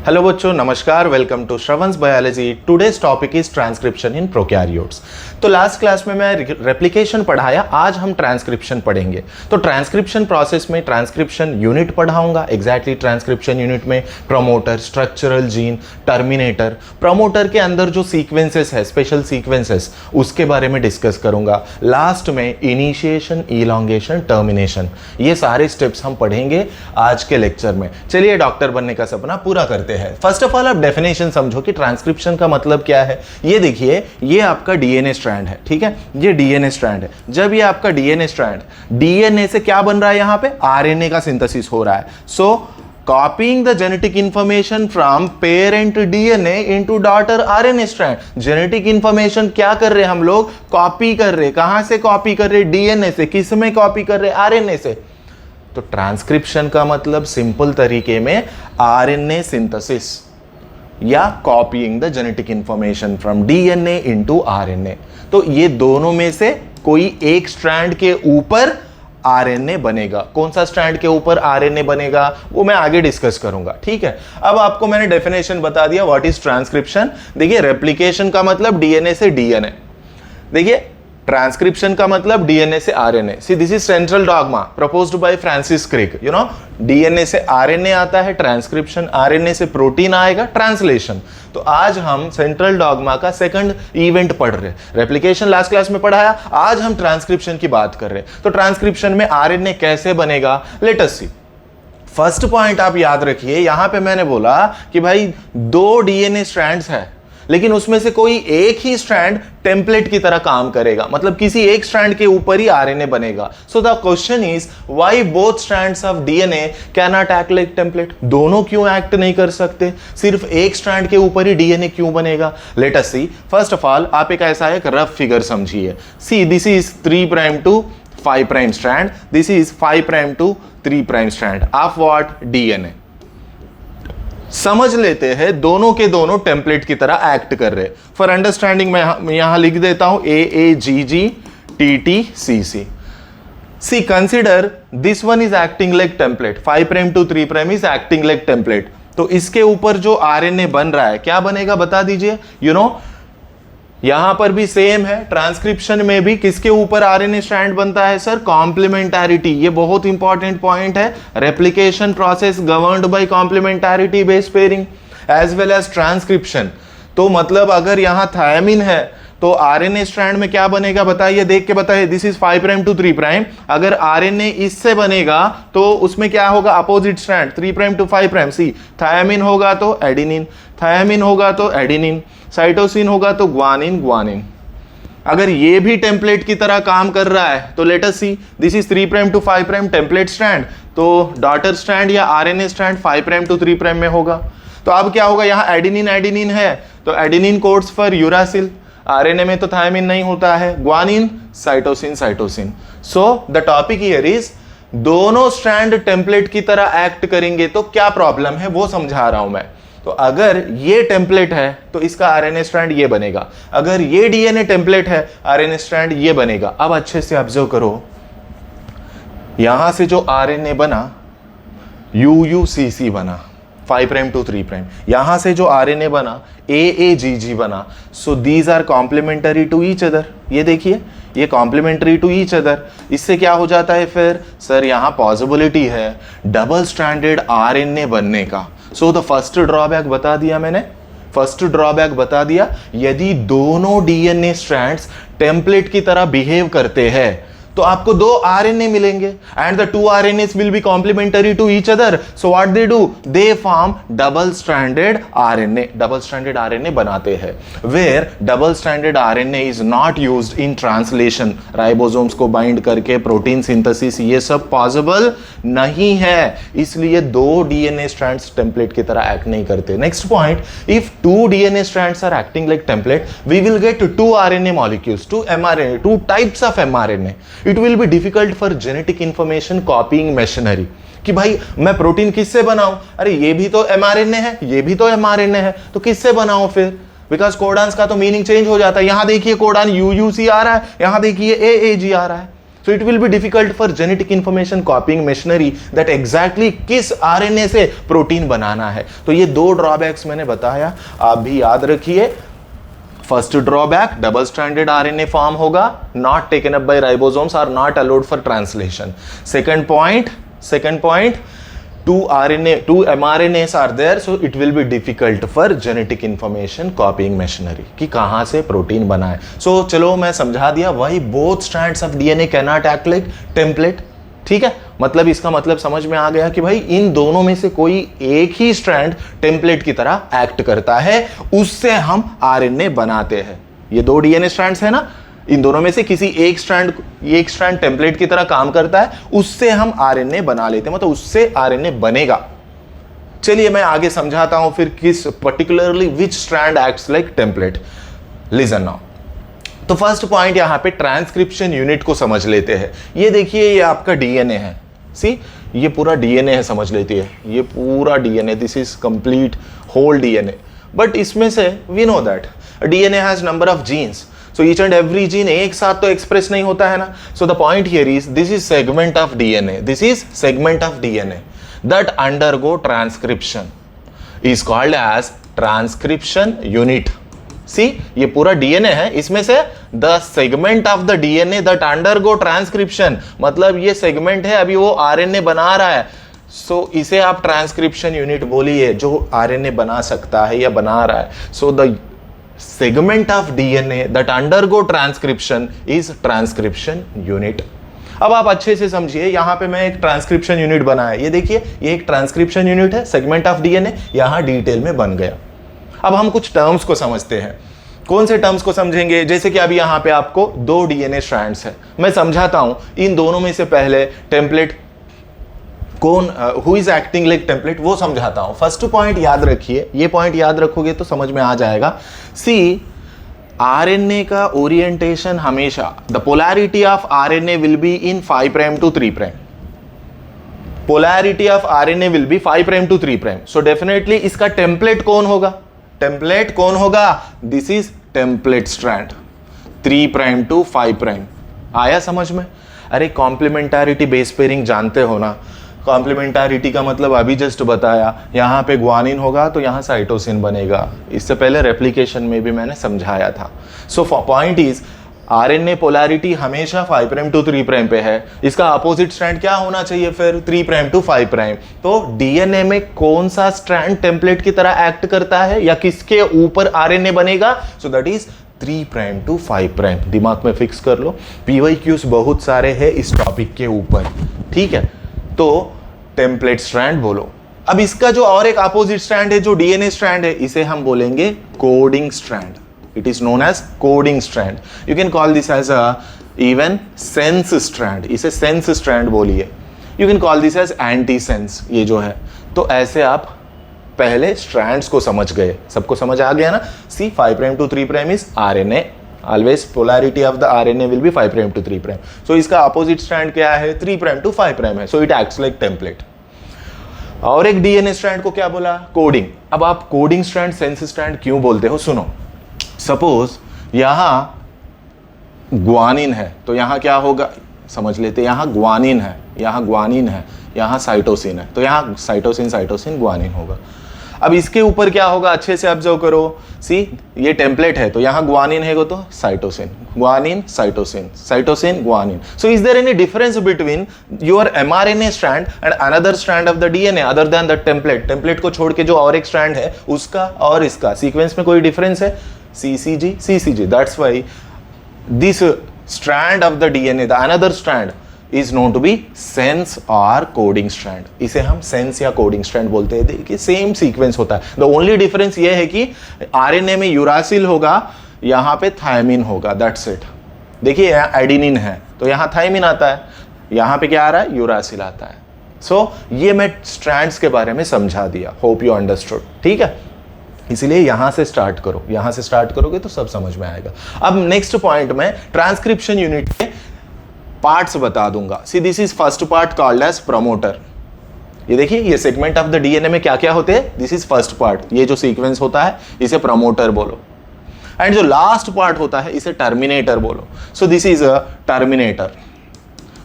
Hello बच्चों, नमस्कार। Welcome to Shravan's biology. Today's topic is transcription in prokaryotes. तो last class में मैं रेप्लिकेशन पढ़ाया, आज हम ट्रांसक्रिप्शन पढ़ेंगे। तो ट्रांसक्रिप्शन प्रोसेस में ट्रांसक्रिप्शन यूनिट पढ़ाऊंगा। एग्जैक्टली ट्रांसक्रिप्शन यूनिट में promoter, structural gene, terminator, promoter के अंदर जो सीक्वेंसेस है, स्पेशल सीक्वेंसेस, उसके बारे में डिस्कस करूंगा। लास्ट में इनिशिएशन, इलॉन्गेशन, टर्मिनेशन, ये सारे स्टेप्स हम पढ़ेंगे आज के लेक्चर में। चलिए डॉक्टर बनने का सपना पूरा करते हैं। फर्स्ट ऑफ ऑल आप डेफिनेशन समझो कि ट्रांसक्रिप्शन का मतलब क्या है। ये देखिए, ये आपका डीएनए स्ट्रैंड है, ठीक है, ये डीएनए स्ट्रैंड है। जब ये आपका डीएनए स्ट्रैंड, डीएनए से क्या बन रहा है, यहां पे आरएनए का सिंथेसिस हो रहा है। So copying the genetic information from parent DNA into daughter RNA strand. Genetic information क्या कर रहे हैं हम लोग, कॉपी कर रहे हैं। कहां से कॉपी कर रहे हैं? डीएनए से। किस में कॉपी कर रहे हैं? आरएनए से। तो ट्रांसक्रिप्शन का मतलब सिंपल तरीके में आरएनए सिंथेसिस या copying the genetic information from DNA into RNA. तो ये दोनों में से कोई एक स्ट्रैंड के ऊपर आरएनए बनेगा। कौन सा स्ट्रैंड के ऊपर आरएनए बनेगा वो मैं आगे डिस्कस करूंगा, ठीक है। अब आपको मैंने डेफिनेशन बता दिया व्हाट इज ट्रांसक्रिप्शन। देखिए, रेप्लिकेशन का मतलब डीएनए से डीएनए। देखिए, ट्रांसक्रिप्शन का मतलब डीएनए से RNA. See this is central dogma proposed by Francis Crick. You know, DNA से आरएनए आता है ट्रांसक्रिप्शन, आरएनए से प्रोटीन आएगा ट्रांसलेशन। तो आज हम सेंट्रल डॉगमा का सेकंड इवेंट पढ़ रहे हैं। रेप्लिकेशन लास्ट क्लास में पढ़ाया, आज हम ट्रांसक्रिप्शन की बात कर रहे हैं। तो ट्रांसक्रिप्शन में आरएनए कैसे बनेगा, let us see. First point आप याद रखिए, यहां पे मैंने बोला कि भाई दो डीएनए स्ट्रैंड्स है, लेकिन उसमें से कोई एक ही स्ट्रैंड टेम्पलेट की तरह काम करेगा, मतलब किसी एक स्ट्रैंड के ऊपर ही आरएनए बनेगा। So the question is why both strands of DNA can not act like template. दोनों क्यों एक्ट नहीं कर सकते, सिर्फ एक स्ट्रैंड के ऊपर ही डीएनए क्यों बनेगा? Let us see. First of all आप एक ऐसा एक रफ फिगर समझिए। See this is 3 prime to 5 prime strand, this is 5 prime to 3 prime strand of what, DNA. समझ लेते हैं दोनों के दोनों टेम्पलेट की तरह एक्ट कर रहे। फॉर अंडरस्टैंडिंग मैं यहां लिख देता हूं AAGG TTCC। See consider this one is acting like template, 5 prime to 3 prime is acting like template. तो इसके ऊपर जो आरएनए बन रहा है क्या बनेगा बता दीजिए। यू नो, यहां पर भी सेम है, ट्रांसक्रिप्शन में भी किसके ऊपर आरएनए स्ट्रैंड बनता है सर? कॉम्प्लीमेंटैरिटी। ये बहुत इंपॉर्टेंट पॉइंट है। Replication process governed by complementarity based pairing as well as transcription. तो मतलब अगर यहां थायमिन है तो आरएनए स्ट्रैंड में क्या बनेगा बताइए, देख के बताइए। This is 5 prime to 3 prime. अगर आरएनए इससे बनेगा तो उसमें क्या होगा, opposite strand 3 prime to 5 prime. See, thymine होगा तो एडेनिन, थायमिन होगा तो एडेनिन, साइटोसिन होगा तो ग्वानिन, ग्वानिन। अगर ये भी टेम्पलेट की तरह काम कर रहा है तो let us see, this is 3 prime to 5 prime template strand, तो डॉटर स्ट्रैंड या RNA strand 5 prime to 3 prime में होगा। तो अब क्या होगा, यहां एडेनिन एडेनिन है तो adenine codes for uracil. RNA में तो थायमिन नहीं होता है, guanine, cytosine, cytosine. So the topic here is दोनों स्ट्रैंड टेम्पलेट की तरह एक्ट करेंगे तो क्या प्रॉब्लम है वो समझा रहा हूं मैं। तो अगर ये टेम्पलेट है तो इसका आरएनए स्ट्रैंड ये बनेगा, अगर ये डीएनए टेम्पलेट है आरएनए स्ट्रैंड ये बनेगा। अब अच्छे से ऑब्जर्व करो, यहां से जो आरएनए बना UUCC बना 5 प्राइम टू 3 प्राइम, यहां से जो आरएनए बना AAGG बना। So these are complementary to each other. ये देखिए, ये कॉम्प्लीमेंटरी टू ईच अदर। इससे क्या हो जाता है फिर सर, यहां पॉसिबिलिटी है डबल स्ट्रैंडेड आरएनए बनने का। सो द फर्स्ट ड्रॉबैक बता दिया मैंने, फर्स्ट ड्रॉबैक बता दिया, यदि दोनों डीएनए स्ट्रैंड्स टेम्पलेट की तरह बिहेव करते हैं तो आपको 2 आरएनए मिलेंगे and the 2 RNAs will be complementary to each other. So what they do, they form double stranded RNA. Double stranded RNA बनाते हैं, where double stranded RNA is not used in translation. Ribosomes को bind करके protein synthesis ये सब possible नहीं है, इसलिए 2 DNA strands template की तरह एक्ट नहीं करते। Next point, if 2 DNA strands are acting like template we will get 2 RNA molecules, 2 mRNA, 2 types of mRNA। It will be difficult for genetic information copying machinery कि भाई मैं protein किससे बनाऊं, अरे ये भी तो mRNA है, ये भी तो mRNA है, तो किससे बनाऊं फिर? बिकॉज कोडान्स का तो मीनिंग चेंज हो जाता है। यहां देखिए कोडान UUC आ रहा है, यहां देखिए AAG आ रहा है। So it will be difficult for genetic information कॉपिंग machinery that exactly किस आरएनए से प्रोटीन बनाना है। तो ये दो ड्रॉबैक्स मैंने बताया, आप भी याद रखिए। First drawback, double stranded RNA form होगा, not taken up by ribosomes, are not allowed for translation. Second point, two mRNAs are there, so it will be difficult for genetic information copying machinery कि कहां से protein बना है। So चलो मैं समझा दिया, वही both strands of DNA cannot act like template। ठीक है, मतलब इसका मतलब समझ में आ गया कि भाई इन दोनों में से कोई एक ही स्ट्रैंड टेम्पलेट की तरह एक्ट करता है, उससे हम आरएनए बनाते हैं। ये दो डीएनए स्ट्रैंड्स है ना, इन दोनों में से किसी एक स्ट्रैंड टेम्पलेट की तरह काम करता है, उससे हम आरएनए बना लेते हैं, मतलब उससे आरएनए बनेगा। चलिए मैं आगे समझाता हूं फिर किस particularly which strand acts like template. Listen now. तो फर्स्ट पॉइंट यहां पे ट्रांसक्रिप्शन यूनिट को समझ लेते हैं। ये देखिए, ये आपका डीएनए है, सी ये पूरा डीएनए है, समझ लेती है, ये पूरा DNA, this is complete whole DNA. But इसमें से we know that DNA has number of genes, so each and every gene एक साथ तो एक्सप्रेस नहीं होता है ना। So the point here is this is segment of DNA, this is segment of DNA that undergo transcription is called as transcription unit. See ये पूरा DNA है, इसमें से the segment of the DNA that undergo transcription, मतलब ये segment है, अभी वो आरएनए बना रहा है, सो इसे आप ट्रांसक्रिप्शन यूनिट बोलिए, जो आरएनए बना सकता है या बना रहा है। So the segment of DNA that undergo transcription is transcription unit। अब आप अच्छे से समझिए, यहां पे मैं एक ट्रांसक्रिप्शन यूनिट बनाया, ये देखिए ये एक ट्रांसक्रिप्शन यूनिट है, सेगमेंट ऑफ डीएनए यहां डिटेल में बन गया। अब हम कुछ टर्म्स को समझते हैं। कौन से टर्म्स को समझेंगे? जैसे कि अभी यहां पे आपको दो डीएनए स्ट्रैंड्स है, मैं समझाता हूं इन दोनों में से पहले टेम्पलेट कौन, who is acting like template, वो समझाता हूं। फर्स्ट पॉइंट याद रखिए, ये पॉइंट याद रखोगे तो समझ में आ जाएगा। सी आरएनए का ओरिएंटेशन हमेशा, the polarity of RNA will be in 5' to 3'। Polarity of RNA will be 5' to 3'। So definitely इसका टेम्पलेट कौन होगा? टेम्पलेट कौन होगा? This is template strand 3' to 5'। आया समझ में? अरे कॉम्प्लीमेंटारिटी बेस पेयरिंग जानते हो ना, कॉम्प्लीमेंटारिटी का मतलब अभी जस्ट बताया, यहाँ पे ग्वानिन होगा तो यहाँ साइटोसिन बनेगा, इससे पहले रेप्लिकेशन में भी मैंने समझाया था। So point is RNA polarity हमेशा 5' to 3' पे है, इसका अपोजिट स्ट्रैंड क्या होना चाहिए फिर? 3' to 5'। तो डीएनए में कौन सा स्ट्रैंड टेम्पलेट की तरह एक्ट करता है या किसके ऊपर आरएनए बनेगा? सो दैट इज 3' to 5'। दिमाग में फिक्स कर लो, पीवाईक्यूज बहुत सारे हैं इस टॉपिक के ऊपर, ठीक है। तो टेम्पलेट स्ट्रैंड बोलो। अब इसका जो और एक अपोजिट स्ट्रैंड है, जो डीएनए स्ट्रैंड है, इसे हम बोलेंगे coding strand. It is known as coding strand. You can call this as a even sense strand, इसे सेंस स्ट्रैंड बोलिए। You can call this as antisense, ये जो है। तो ऐसे आप पहले स्ट्रैंड्स को समझ गए, सबको समझ आ गया ना। सी 5' to 3' is RNA, always polarity of the RNA will be 5' to 3'। so इसका opposite strand क्या है? 3' to 5' है, so it acts like template। और एक डीएनए स्ट्रैंड को क्या बोला? कोडिंग। अब आप कोडिंग स्ट्रैंड, सेंस स्ट्रैंड क्यों बोलते हो? सुनो, सपोज यहां ग्वानिन है तो यहां क्या होगा समझ लेते, यहां ग्वानिन है, यहां ग्वानिन है, यहां साइटोसिन है, तो यहां साइटोसिन ग्वानिन होगा। अब इसके ऊपर क्या होगा? अच्छे से ऑब्जर्व करो। सी ये टेम्पलेट है तो यहां ग्वानिन है तो cytosine, guanine cytosine, cytosine guanine. So is there any difference between your mRNA strand and another strand of the DNA other than the template? Template को छोड़ के जो और एक स्ट्रैंड है उसका और इसका सीक्वेंस में कोई डिफरेंस है? CCG CCG. That's why this strand of the DNA, the another strand is known to be sense or coding strand। इसे हम सेंस या कोडिंग स्ट्रैंड बोलते हैं। देखिए सेम सीक्वेंस होता है, द ओनली डिफरेंस ये है कि आरएनए में यूरासिल होगा, यहां पे थायमिन होगा, दैट्स इट। देखिए यहाँ एडिनिन है तो यहां थायमिन आता है, यहां पे क्या आ रहा है? यूरासिल आता है। सो ये मैं स्ट्रैंड्स के बारे में समझा दिया, होप यू अंडरस्टूड, ठीक है। इसलिए यहां से स्टार्ट करो, यहां से स्टार्ट करोगे तो सब समझ में आएगा। अब नेक्स्ट पॉइंट में ट्रांसक्रिप्शन यूनिट के पार्ट्स बता दूंगा। See this is first part called as promoter. ये देखिए ये सेगमेंट ऑफ द डीएनए में क्या क्या होते हैं? दिस इज फर्स्ट पार्ट, ये जो सीक्वेंस होता है इसे प्रमोटर बोलो। एंड जो लास्ट पार्ट होता है इसे टर्मिनेटर बोलो। सो this is a terminator.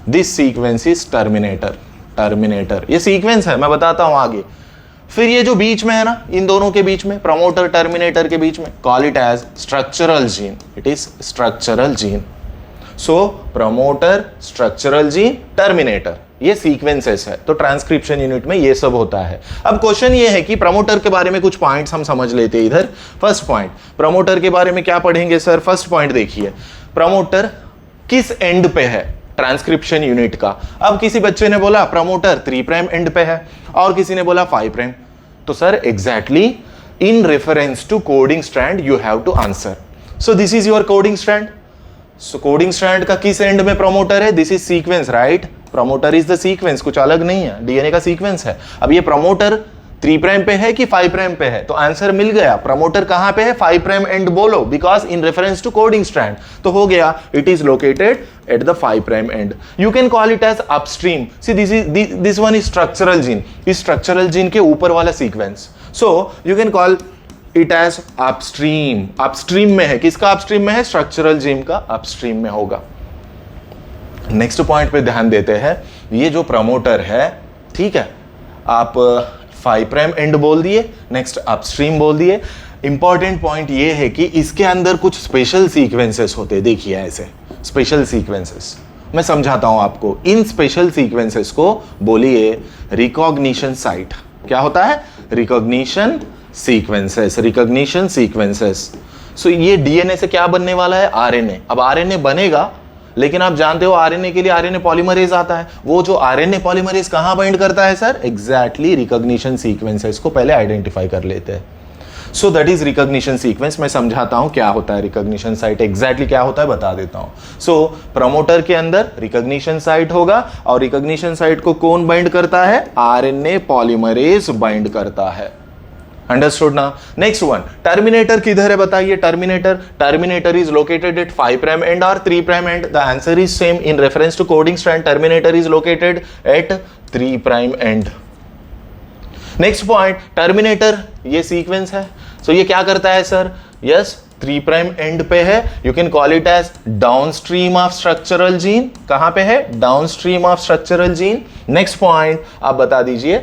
This sequence is terminator. Terminator ये सीक्वेंस है, मैं बताता हूं आगे। फिर ये जो बीच में है ना, इन दोनों के बीच में, प्रमोटर टर्मिनेटर के बीच में, call it as structural gene. It is structural gene. So promoter, structural gene, terminator, ये सीक्वेंसेस है। तो ट्रांसक्रिप्शन यूनिट में ये सब होता है। अब क्वेश्चन ये है कि प्रमोटर के बारे में कुछ पॉइंट्स हम समझ लेते हैं इधर। फर्स्ट पॉइंट, प्रमोटर के बारे में क्या पढ़ेंगे सर? फर्स्ट पॉइंट देखिए, प्रमोटर किस एंड पे है ट्रांसक्रिप्शन यूनिट का। अब किसी बच्चे ने बोला प्रमोटर 3 प्राइम एंड पे है और किसी ने बोला 5 प्राइम। तो sir exactly in reference to coding strand you have to answer. So this is your coding strand. So coding strand का किस एंड में प्रमोटर है? This is sequence, right? Promoter is the sequence, कुछ अलग नहीं है, DNA का sequence है। अब ये प्रमोटर 3 प्राइम पे है कि 5 प्राइम पे है? तो आंसर मिल गया। प्रमोटर कहां पे है? 5 प्राइम एंड बोलो, because in reference to coding strand. तो हो गया, it is located at the 5 prime end. You can call it as upstream. See this one is structural gene, इस स्ट्रक्चरल जीन के ऊपर वाला sequence. So you can call it as upstream. Upstream में है, किसका अपस्ट्रीम में है? Structural gene का अपस्ट्रीम में होगा। नेक्स्ट पॉइंट पे ध्यान देते हैं। ये जो प्रमोटर है, ठीक है, आप 5 प्राइम एंड बोल दिए, नेक्स्ट अपस्ट्रीम बोल दिए। इंपॉर्टेंट पॉइंट ये है कि इसके अंदर कुछ स्पेशल सीक्वेंसेस होते हैं। देखिए ऐसे स्पेशल सीक्वेंसेस मैं समझाता हूं आपको। इन स्पेशल सीक्वेंसेस को बोलिए रिकॉग्निशन साइट। क्या होता है? Recognition sequences. Recognition sequences. So ये डीएनए से क्या बनने वाला है? आरएनए। अब आरएनए बनेगा, लेकिन आप जानते हो आरएनए के लिए आरएनए पॉलीमरेज आता है। वो जो आरएनए पॉलीमरेज कहां बाइंड करता है सर? एग्जैक्टली रिकॉग्निशन सीक्वेंसेस को पहले आइडेंटिफाई कर लेते हैं। सो दैट इज रिकॉग्निशन सीक्वेंस। मैं समझाता हूं क्या होता है रिकॉग्निशन साइट, एग्जैक्टली क्या होता है बता देता हूं। सो प्रमोटर के अंदर रिकॉग्निशन साइट होगा और रिकॉग्निशन साइट को कौन बाइंड करता है? आरएनए पॉलीमरेज बाइंड करता है। अंडरस्टूड ना? नेक्स्ट वन, टर्मिनेटर किधर है बताइए? Terminator is located at 5 prime end और 3 prime end. The answer is same in reference to coding strand. Terminator is located at 3 prime end. Next point, terminator ये sequence है। So ये क्या करता है सर? यस, 3 प्राइम एंड पे है। You can call it as downstream of structural gene. कहां पे है? Downstream of structural gene. Next point आप बता दीजिए,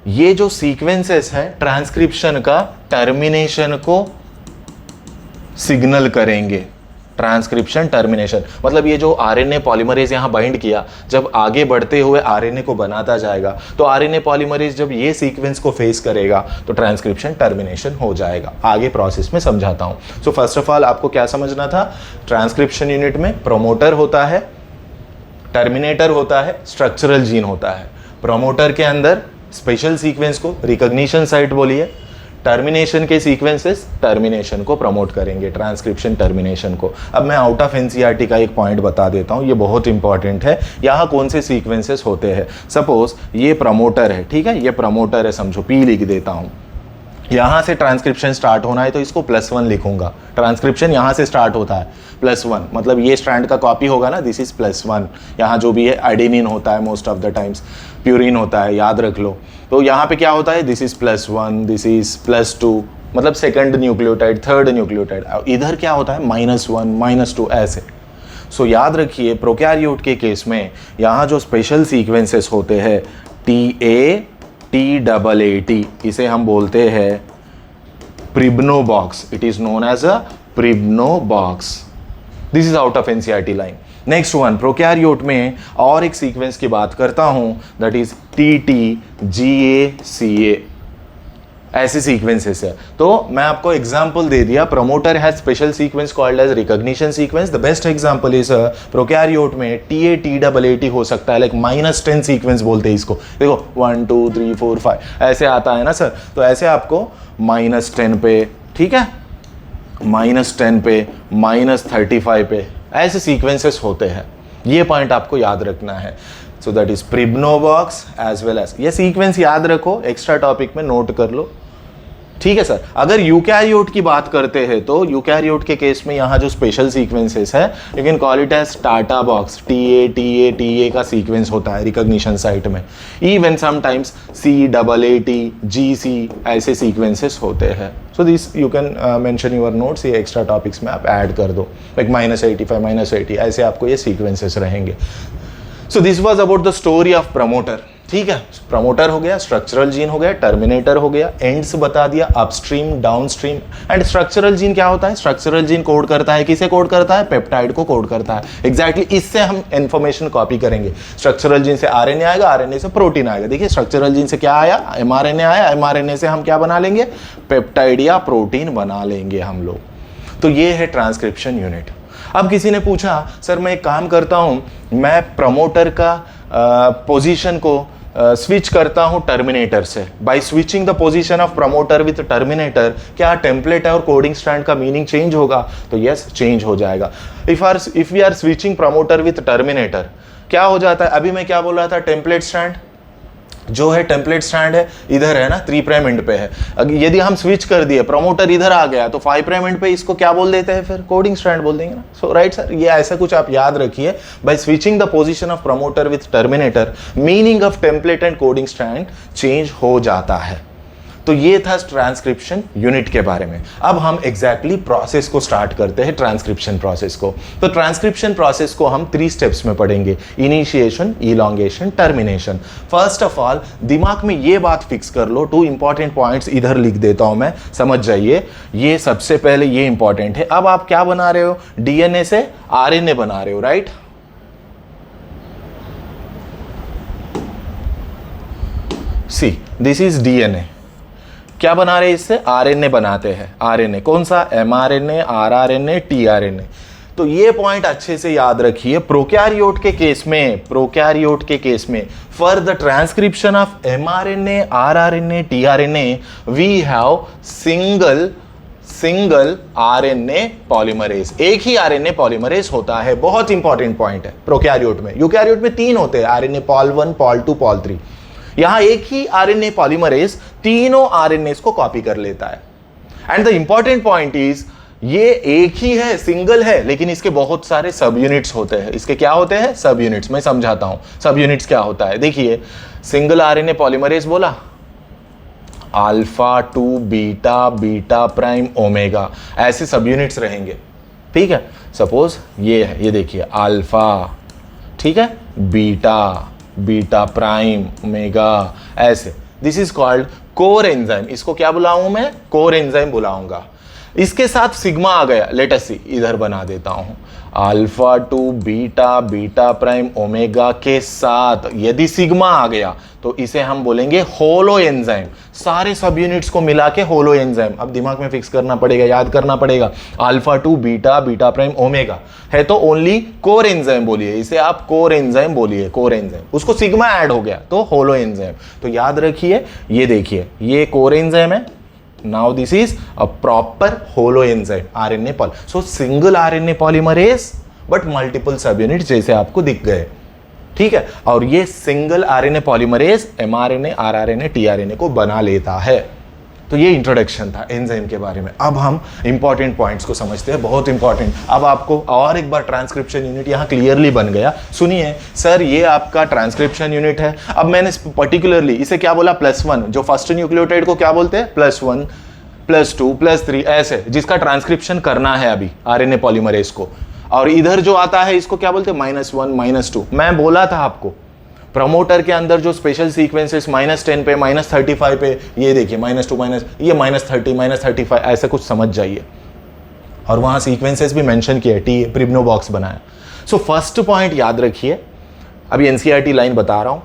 ये जो सीक्वेंसेस है ट्रांसक्रिप्शन का, टर्मिनेशन को सिग्नल करेंगे। ट्रांसक्रिप्शन टर्मिनेशन मतलब ये जो आरएनए पॉलीमरेज यहां बाइंड किया, जब आगे बढ़ते हुए आरएनए को बनाता जाएगा, तो आरएनए पॉलीमरेज जब ये सीक्वेंस को फेस करेगा तो ट्रांसक्रिप्शन टर्मिनेशन हो जाएगा। आगे प्रोसेस में समझाता हूं। सो फर्स्ट ऑफ ऑल आपको क्या समझना था? ट्रांसक्रिप्शन यूनिट में प्रमोटर होता है, टर्मिनेटर होता है, स्ट्रक्चरल जीन होता है। प्रमोटर के अंदर स्पेशल सीक्वेंस को रिकॉग्निशन साइट बोलिए, टर्मिनेशन के सीक्वेंसेस टर्मिनेशन को प्रमोट करेंगे, ट्रांसक्रिप्शन टर्मिनेशन को। अब मैं आउट ऑफ एनसीईआरटी का एक पॉइंट बता देता हूं, ये बहुत इंपॉर्टेंट है। यहाँ कौन से सीक्वेंसेस होते हैं? सपोज ये प्रमोटर है, ठीक है, ये प्रमोटर है, समझो P लिख देता हूं। यहां से ट्रांसक्रिप्शन स्टार्ट होना है तो इसको +1 लिखूंगा। ट्रांसक्रिप्शन यहां से स्टार्ट होता है, +1 मतलब ये स्ट्रैंड का कॉपी होगा ना, दिस इज +1। यहाँ जो भी है एडेनिन होता है most of the times, purine होता है, याद रख लो। तो यहाँ पे क्या होता है? दिस इज +1, दिस इज +2 मतलब सेकंड न्यूक्लियोटाइड, थर्ड न्यूक्लियोटाइड। इधर क्या होता है? -1, -2 ऐसे। सो याद रखिए प्रोकैरियोट के केस में यहाँ जो स्पेशल सीक्वेंसेस होते हैं TAT, इसे हम बोलते हैं Pribnow box. It is known as a Pribnow box. This is out of NCERT line. Next one, prokaryote में और एक सीक्वेंस की बात करता हूं, दैट इज TTGACA। ऐसे सीक्वेंसेस है। तो मैं आपको एग्जांपल दे दिया। Promoter has special sequence called as recognition sequence. The best example is prokaryote में TAT हो सकता है, लाइक -10 सीक्वेंस बोलते हैं इसको। देखो 1 2 3 4 5 ऐसे आता है ना सर। तो ऐसे आपको -10 पे, ठीक है, -10 पे, -35 पे ऐसे सीक्वेंसेस होते हैं। ये पॉइंट आपको याद रखना है। So that is Pribnow box as well as. ये सीक्वेंस याद रखो, एक्स्ट्रा टॉपिक में नोट कर लो, ठीक है सर। अगर यूकैरियोट की बात करते हैं तो यूकैरियोट के केस में यहाँ जो स्पेशल सीक्वेंसेस है, you can call it as TATA box. TA का सीक्वेंस होता है रिकॉग्निशन साइट में। इवन समटाइम्स CAAT, GC ऐसे सीक्वेंसेस होते हैं। So this you can mention your notes, ये एक्स्ट्रा टॉपिक्स में आप ऐड कर दो, लाइक -85, -80 ऐसे आपको ये सीक्वेंसेस रहेंगे। So this was about the story of promoter. ठीक है, प्रमोटर हो गया, स्ट्रक्चरल जीन हो गया, टर्मिनेटर हो गया, एंड्स बता दिया, upstream downstream. And structural gene क्या होता है? स्ट्रक्चरल जीन कोड करता है, किसे कोड करता है? पेप्टाइड को कोड करता है। एग्जैक्टली इससे हम इंफॉर्मेशन कॉपी करेंगे। स्ट्रक्चरल जीन से आरएनए आएगा, आरएनए से प्रोटीन आएगा। देखिए स्ट्रक्चरल जीन से क्या आया? एमआरएनए आया, एमआरएनए से हम क्या बना लेंगे? पेप्टाइड या प्रोटीन बना लेंगे हम लोग। तो ये है ट्रांसक्रिप्शन यूनिट। अब किसी ने पूछा सर मैं एक काम करता हूं, मैं प्रमोटर का पोजीशन को स्विच करता हूं टर्मिनेटर से। By switching the position of promoter with terminator, क्या टेम्पलेट और कोडिंग स्ट्रैंड का मीनिंग चेंज होगा? तो यस, चेंज हो जाएगा। If we are switching promoter with terminator, क्या हो जाता है? अभी मैं क्या बोल रहा था? टेम्पलेट स्ट्रैंड जो है, टेम्पलेट स्ट्रैंड है इधर है ना, 3 प्राइम एंड पे है। यदि हम स्विच कर दिए, प्रमोटर इधर आ गया, तो 5 प्राइम एंड पे इसको क्या बोल देते हैं? फिर कोडिंग स्ट्रैंड बोल देंगे ना। सो राइट सर, ये ऐसा कुछ आप याद रखिए। By switching the position of promoter with terminator, meaning of template and coding strand change हो जाता है। तो ये था ट्रांसक्रिप्शन यूनिट के बारे में। अब हम एग्जैक्टली प्रोसेस को स्टार्ट करते हैं, ट्रांसक्रिप्शन प्रोसेस को। तो ट्रांसक्रिप्शन प्रोसेस को हम 3 स्टेप्स में पढ़ेंगे, initiation, elongation, termination. First of all दिमाग में ये बात फिक्स कर लो, 2 इंपॉर्टेंट पॉइंट्स इधर लिख देता हूं मैं, समझ जाइए। ये सबसे पहले ये इंपॉर्टेंट है। अब आप क्या बना रहे हो? डीएनए से आरएनए बना रहे हो, right? C this is DNA. क्या बना रहे हैं इससे? आरएनए बनाते हैं। आरएनए कौन सा? MRNA, rRNA, tRNA. तो ये पॉइंट अच्छे से याद रखिए। प्रोकैरियोट के केस में for the transcription of mRNA, rRNA, tRNA we have single RNA polymerase. एक ही आरएनए पॉलीमरेज होता है। बहुत इंपॉर्टेंट पॉइंट है प्रोकैरियोट में। यूकैरियोट में 3 होते हैं, आरएनए पॉल 1, पॉल 2, पॉल 3। यहां एक ही आरएनए पॉलीमरेज तीनों आरएनए को कॉपी कर लेता है। And the important point is, ये एक ही है, सिंगल है, लेकिन इसके बहुत सारे सब यूनिट्स होते हैं। इसके क्या होते हैं? सब यूनिट्स। मैं समझाता हूं सब यूनिट्स क्या होता है। देखिए सिंगल आरएनए पॉलीमरेज बोला, alpha two beta, beta prime omega, ऐसे सब यूनिट्स रहेंगे। ठीक है, सपोज ये है, ये देखिए अल्फा, ठीक है, बीटा, बीटा प्राइम, ओमेगा, ऐसे। This is called core enzyme. इसको क्या बुलाऊं मैं? कोर एंजाइम बुलाऊंगा। इसके साथ सिग्मा आ गया, लेट अस सी, इधर बना देता हूं, alpha two beta, beta prime, omega के साथ यदि सिग्मा आ गया तो इसे हम बोलेंगे होलो एंजाइम। सारे सब यूनिट्स को मिला के होलो एंजाइम। अब दिमाग में फिक्स करना पड़ेगा, याद करना पड़ेगा। Alpha two beta, beta prime, omega है तो ओनली कोर एंजाइम बोलिए, इसे आप कोर एंजाइम बोलिए, कोर एंजाइम। उसको सिग्मा ऐड हो गया तो होलो एंजाइम। तो याद रखिए, ये देखिए, ये कोर एंजाइम है। Now this is a proper holo enzyme, RNA poly. So single RNA polymerase but multiple subunits जैसे आपको दिख गए। ठीक है, और ये single RNA polymerase mRNA, rRNA, tRNA को बना लेता है। तो ये इंट्रोडक्शन था एंजाइम के बारे में। अब हम इंपॉर्टेंट पॉइंट्स को समझते हैं, बहुत इंपॉर्टेंट। अब आपको और एक बार ट्रांसक्रिप्शन यूनिट यहाँ क्लियरली बन गया। सुनिए सर, ये आपका ट्रांसक्रिप्शन यूनिट है। अब मैंने पर्टिकुलरली इसे क्या बोला? +1, जो फर्स्ट न्यूक्लियोटाइड को क्या बोलते हैं? +1, +2, +3, ऐसे, जिसका ट्रांसक्रिप्शन करना है अभी आरएनए पॉलीमरेज को। और इधर जो आता है इसको क्या बोलते हैं? -1, -2। मैं बोला था आपको प्रमोटर के अंदर जो स्पेशल सीक्वेंसेस -10 पे, -35 पे, ये देखिए -2, ये -30, -35, ऐसा कुछ समझ जाइए। और वहां सीक्वेंसेस भी मेंशन किए, टी प्रिब्नो बॉक्स बनाया। सो फर्स्ट पॉइंट याद रखिए, अभी एनसीईआरटी लाइन बता रहा हूं।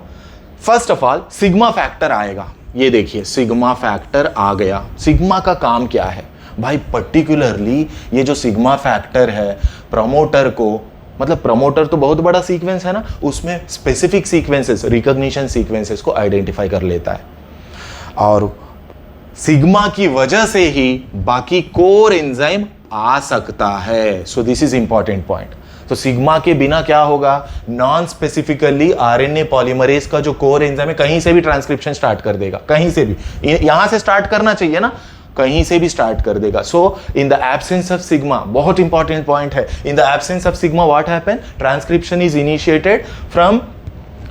First of all sigma factor आएगा। ये देखिए सिग्मा फैक्टर आ गया। सिग्मा का काम क्या है भाई? पर्टिकुलरली ये जो सिग्मा फैक्टर है प्रमोटर को, मतलब प्रमोटर तो बहुत बड़ा सीक्वेंस है ना, उसमें स्पेसिफिक सीक्वेंसेस, रिकॉग्निशन सीक्वेंसेस को आइडेंटिफाई कर लेता है। और सिग्मा की वजह से ही बाकी कोर एंजाइम आ सकता है। सो दिस इज इंपॉर्टेंट पॉइंट। तो सिग्मा के बिना क्या होगा? नॉन स्पेसिफिकली आरएनए पॉलीमरेज का जो कोर एंजाइम है कहीं से भी ट्रांसक्रिप्शन स्टार्ट कर देगा, कहीं से भी। यहां से स्टार्ट करना चाहिए ना, कहीं से भी स्टार्ट कर देगा। So in the absence of sigma, बहुत इंपॉर्टेंट पॉइंट है, in the absence of sigma what happen? Transcription is initiated from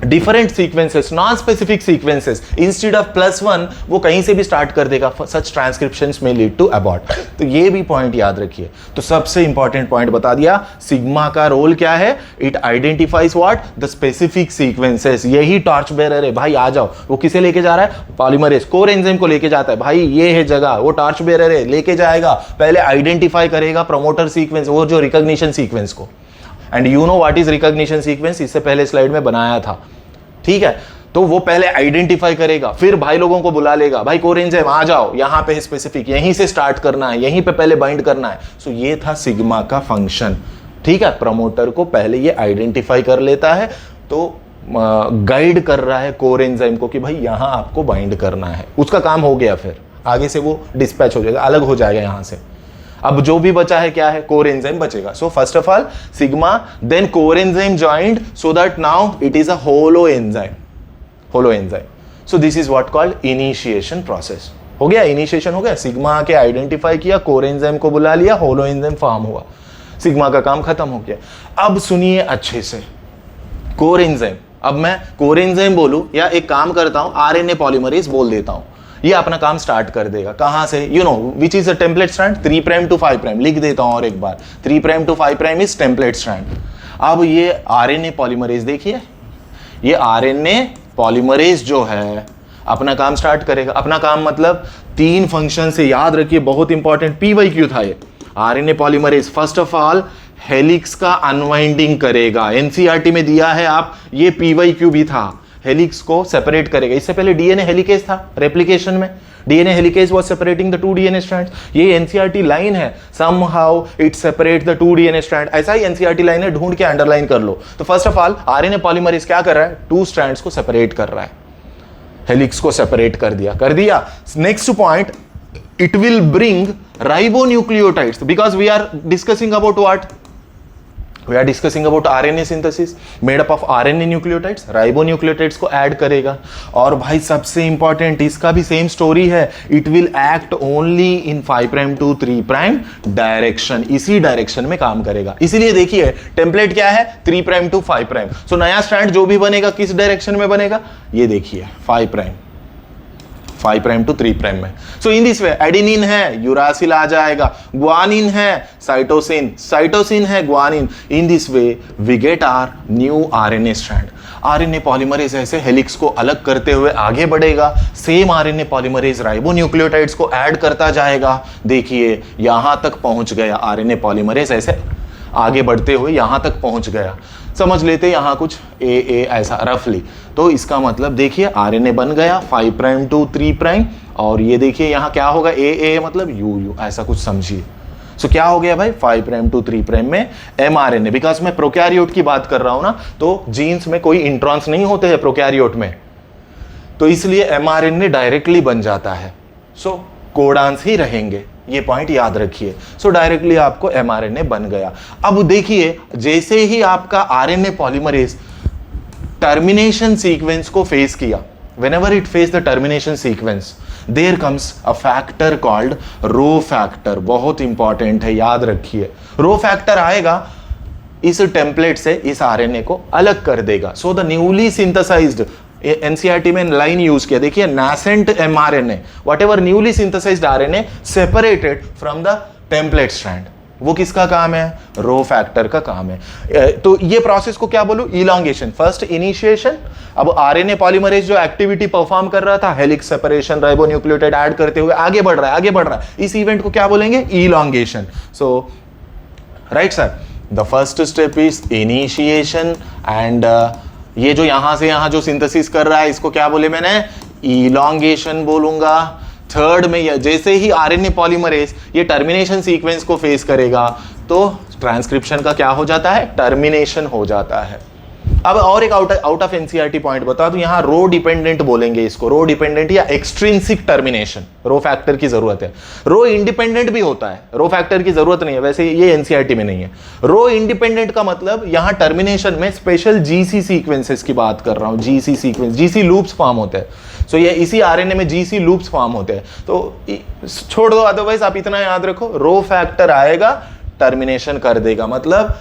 different sequences, non specific sequences, instead of +1 वो कहीं से भी स्टार्ट कर देगा, सच ट्रांसक्रिप्शंस में लीड टू अबॉर्ट। तो ये भी पॉइंट याद रखिए। तो सबसे इंपॉर्टेंट पॉइंट बता दिया, सिग्मा का रोल क्या है, it identifies what, the specific sequences. यही टॉर्च बेरर है भाई, आ जाओ। वो किसे लेके जा रहा है, पॉलीमरेज कोर एंजाइम को लेके जाता है भाई, ये है जगह, वो टॉर्च बेरर है, लेके जाएगा, पहले आइडेंटिफाई करेगा प्रमोटर सीक्वेंस, वो जो रिकॉग्निशन सीक्वेंस को। And you know what is recognition sequence, इससे पहले स्लाइड में बनाया था, ठीक है। तो वो पहले आइडेंटिफाई करेगा, फिर भाई लोगों को बुला लेगा, भाई कोर एंजाइम आ जाओ, यहां पे स्पेसिफिक, यहीं से स्टार्ट करना है, यहीं पे पहले बाइंड करना है। सो ये था सिग्मा का फंक्शन, ठीक है। प्रमोटर को पहले ये आइडेंटिफाई कर लेता है, तो गाइड कर रहा है कोर एंजाइम को कि भाई यहां आपको बाइंड करना है। उसका काम हो गया, फिर आगे से वो डिस्पैच हो जाएगा, अलग हो जाएगा यहां से। अब जो भी बचा है क्या है, कोर एंजाइम बचेगा। So first of all sigma, then core enzyme joined, so that now it is a holo enzyme, holo enzyme. So this is what called initiation process. हो गया, इनिशिएशन हो गया, सिग्मा के आइडेंटिफाई किया, core enzyme को बुला लिया, holo enzyme form हुआ, सिग्मा का काम खत्म हो गया। अब सुनिए अच्छे से, कोर एंजाइम, अब मैं कोर एंजाइम बोलूं या एक काम करता हूं आरएनए पॉलीमरेज बोल देता हूं, ये अपना काम स्टार्ट कर देगा। कहां से, you know which is a template strand, 3' to 5' लिख देता हूं और एक बार, 3' to 5' इज टेम्पलेट स्ट्रैंड। अब ये आरएनए पॉलीमरेज देखिए, ये आरएनए पॉलीमरेज जो है अपना काम स्टार्ट करेगा। अपना काम मतलब 3 फंक्शन से, याद रखिए बहुत इंपॉर्टेंट, PYQ था ये। RNA polymerase first of all helix का अनवाइंडिंग करेगा, एनसीईआरटी में दिया है आप, ये PYQ भी था, हेलिक्स को सेपरेट करेगा। इससे पहले डीएनए हेलिकेज था रेप्लिकेशन में, DNA helicase was separating the 2 DNA strands. ये एनसीईआरटी लाइन है, somehow it separate the 2 DNA strand, ऐसा ही एनसीईआरटी लाइन है, ढूंढ के अंडरलाइन कर लो। तो first of all RNA polymerase क्या कर रहा है, 2 स्ट्रैंड्स को सेपरेट कर रहा है, हेलिक्स को सेपरेट कर दिया। Next point, it will bring ribonucleotides, because we are discussing about what, we are discussing about RNA synthesis made up of RNA nucleotides, ribonucleotides को ऐड करेगा। और भाई सबसे इंपॉर्टेंट, इसका भी सेम स्टोरी है, it will act only in 5' to 3' direction, इसी direction में काम करेगा। इसीलिए देखिए टेम्पलेट क्या है, 3' to 5'। सो नया स्ट्रैंड जो भी बनेगा किस डायरेक्शन में बनेगा, ये देखिए 5' to 3' में। So in this way adenine है, यूरासिल आ जाएगा, ग्वानिन है, साइटोसिन है, guanine. In this way we get our new RNA strand. RNA polymerase ऐसे हेलिक्स को अलग करते हुए आगे बढ़ेगा, सेम आरएनए पॉलीमरेज राइबोन्यूक्लियोटाइड्स को ऐड करता जाएगा। देखिए यहां तक पहुंच गया, आरएनए पॉलीमरेज ऐसे आगे बढ़ते हुए यहां तक पहुंच गया। समझ लेते यहां कुछ ए ऐसा रफली। तो इसका मतलब देखिए आरएनए बन गया 5' to 3', और ये देखिए यहां क्या होगा, ए मतलब यू, ऐसा कुछ समझिए। सो क्या हो गया भाई, 5' to 3' में mRNA, बिकॉज मैं प्रोकैरियोट की बात कर रहा हूं ना, तो जीन्स में कोई इंट्रॉन्स नहीं होते हैं प्रोकैरियोट में, तो इसलिए mRNA डायरेक्टली बन जाता है। सो कोडान्स ही रहेंगे, ये पॉइंट याद रखिए। सो डायरेक्टली आपको mRNA बन गया। अब देखिए जैसे ही आपका आरएनए पॉलीमरेज टर्मिनेशन सीक्वेंस को फेस किया, whenever it face the termination sequence, there comes a factor called rho factor. बहुत इंपॉर्टेंट है, याद रखिए। रो फैक्टर आएगा, इस टेम्पलेट से इस आरएनए को अलग कर देगा। So the newly synthesized, NCERT में लाइन यूज किया, देखिए nascent mRNA, whatever newly synthesized RNA separated from the template strand, वो किसका काम है, रो फैक्टर का काम है। तो ये प्रोसेस को क्या बोलूं, इलॉन्गेशन। फर्स्ट इनिशिएशन, अब आरएनए पॉलीमरेज जो एक्टिविटी परफॉर्म कर रहा था, हेलिक्स सेपरेशन, राइबोन्यूक्लियोटाइड ऐड करते हुए आगे बढ़ रहा है, इस इवेंट को क्या बोलेंगे, elongation. So right sir, the first step is initiation, and ये जो यहां से यहां जो सिंथेसिस कर रहा है इसको क्या बोले मैंने, इलॉन्गेशन बोलूंगा। थर्ड में जैसे ही आरएनए पॉलीमरेज ये टर्मिनेशन सीक्वेंस को फेस करेगा, तो ट्रांसक्रिप्शन का क्या हो जाता है, टर्मिनेशन हो जाता है। अब और एक आउट ऑफ एनसीईआरटी पॉइंट बता दूं, यहां रो डिपेंडेंट बोलेंगे इसको, रो डिपेंडेंट या एक्सट्रिंसिक टर्मिनेशन। रो फैक्टर की जरूरत है, रो इंडिपेंडेंट भी होता है, रो फैक्टर की जरूरत नहीं है, वैसे ये एनसीईआरटी में नहीं है। रो इंडिपेंडेंट का मतलब यहां टर्मिनेशन में स्पेशल जीसी सीक्वेंसेस की बात कर रहा हूं, GC sequence, GC loops form होते हैं। सो ये इसी आरएनए में जीसी लूप्स फॉर्म होते हैं, तो छोड़ दो, अदरवाइज आप इतना याद रखो, रो फैक्टर आएगा टर्मिनेशन कर देगा, मतलब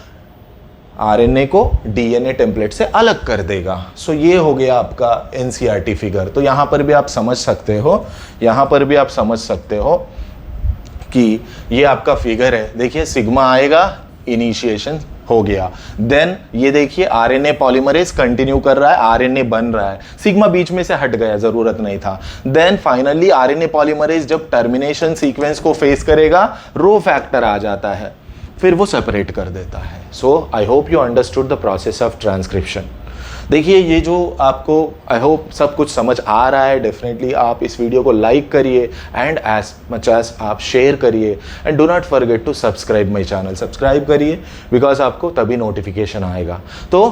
आरएनए को डीएनए टेम्पलेट से अलग कर देगा। सो ये हो गया आपका एनसीईआरटी फिगर। तो यहाँ पर भी आप समझ सकते हो, यहाँ पर भी आप समझ सकते हो कि ये आपका फिगर है। देखिए सिग्मा आएगा, इनिशिएशन हो गया। देन ये देखिए आरएनए पॉलीमरेज कंटिन्यू कर रहा है, आरएनए बन रहा है, सिग्मा बीच में से हट गया, जरूरत नहीं था। देन फाइनली आरएनए पॉलीमरेज जब टर्मिनेशन सीक्वेंस को फेस करेगा, रो फैक्टर आ जाता है, फिर वो सेपरेट कर देता है। So I hope you understood the process of transcription. देखिए ये जो आपको आई होप सब कुछ समझ आ रहा है। डेफिनेटली आप इस वीडियो को लाइक करिए एंड एज मच एज आप शेयर करिए and do not forget to subscribe my channel. Subscribe करिए बिकॉज आपको तभी नोटिफिकेशन आएगा। तो